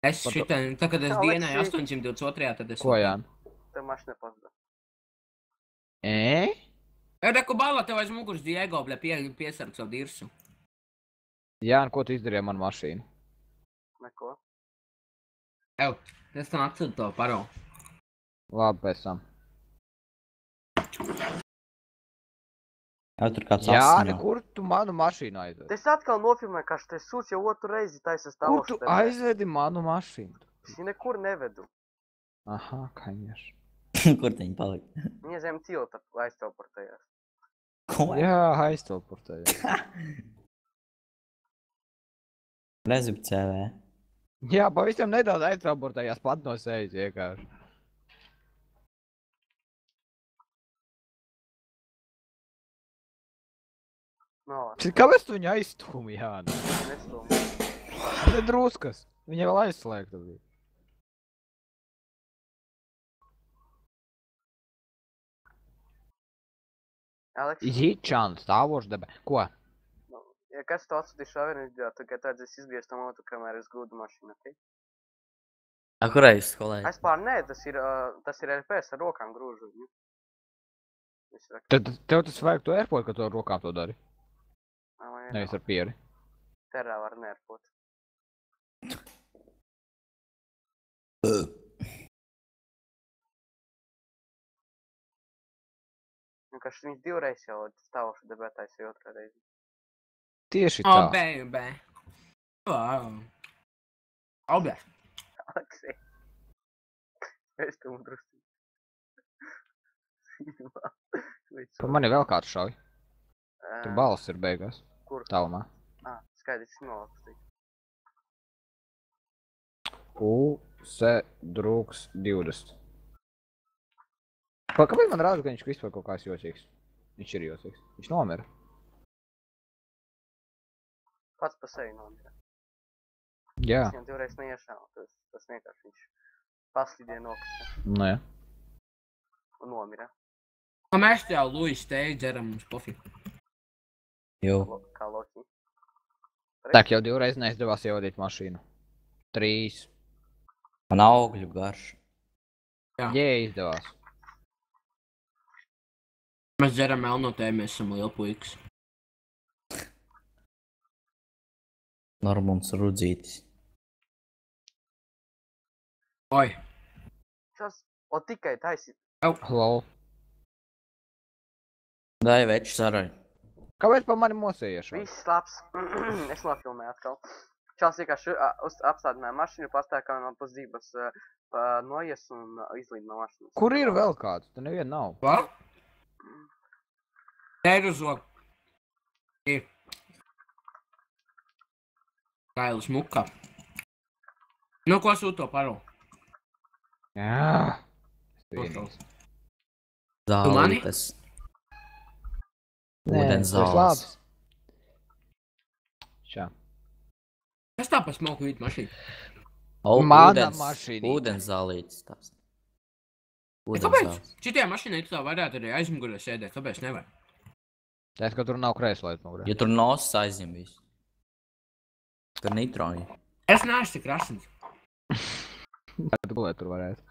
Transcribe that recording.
Es šitain, tā kad es dienai 822, tad es... Ko, Jāni? Tev mašina pazda. Reku bala, tev aiz muguras Diego, bļa, piesarg savu dirsu. Jāni, ko tu izdarīji manu mašīnu? Neko. Ev, es tam atceru to paro. Labi, pēc tam. Jā, tur kāds Jāni, kur tu manu mašīnu aizvedi? Es atkal nofilmēju, ka te sūds jau otru reizi taisa Kur stāvošu. tu aizvedi manu mašīnu? Es viņu nekur nevedu. Aha, kaņieši. Kur te viņi palika? Viņa zem tilta aizteleportējās. Ko? Jā, aizteleportējās. Rezibu CV. Jā, pavisam nedaudz aizteleportējās pat no sejas vienkārši. Kāpēc tu viņu aizstūmi, Jāni? Nestūmi. Te druskas. Viņa vēl aizslēgta bija. Aleks, Jičan, stāvoši debē. Ko? ja kas tu atsūtīšu vēl vienu video, tad, kad tad es izgriežu tam otru, kamēr es grūdu mašīnu, ok? A, kurai jūs skolēji? Es pār nē, tas ir RPS ar rokām grūžu viņu. Tad tev tas vajag to airport, ka tu ar rokām to dari. Nevis ar pieri. Terā var nearpot. Vienkārši viņš divreiz jau stāvošu debētājs vai otrā reizi. Tieši O, tā. bē. O, bē. Aleksej. Es tev drusku. Pa mani vēl kāds šauj. Tur balss ir beigās. Kur? Tālumā. Skaidrs, nolapstīt. Drūks 20. Kāpēc man rāda, ka viņš vispār kaut kāds jocīgs? Viņš ir jocīgs. Viņš nomira. Pats pa sevi nomira. Jā. Es viņam divreiz neiešāvu. Tas vienkārši viņš paslidīja nokrita. Nē. Un nomira. Kā mēs tev, Luis, teik, dzeram mums kofi. Jū. Kā Loki. Tak, jau divreiz neizdevās ievadīt mašīnu. 3. Man augļu garš. Jā, izdevās. Mēs dzeram melnotē, mēs esam liela puikas. Normums rudzītis. Oi. Šos, o tikai taisīt. Lol. Dai veči sarai. Kāpēc pa mani mosējiešā? Viss labs. Es nofilmēju atkal. Čals vienkārši apstādināja mašīnu, pastāja, kā man pusdības noies un izlīd no mašīnas. Kur ir vēl kāds? Te neviena nav. Va? Teruzok. Ir. Kailis muka. Nu, ko sūt to paro? Jā. Zālītes. Ūdens tas zāles. labs. Šā. Kas tā pa smoku vīt mašīnu? Mana mašīnīte. Ūdens zālītes tās. Kāpēc? Šitajā mašīnā tu tā varētu arī aizmugurē sēdēt, kāpēc nevar? Tās, ka tur nav krēsla aizmugurē. Ja tur nosis aizņem visu. Tur nitroni. Es neesmu tik rasins. Tu gulēt tur varētu.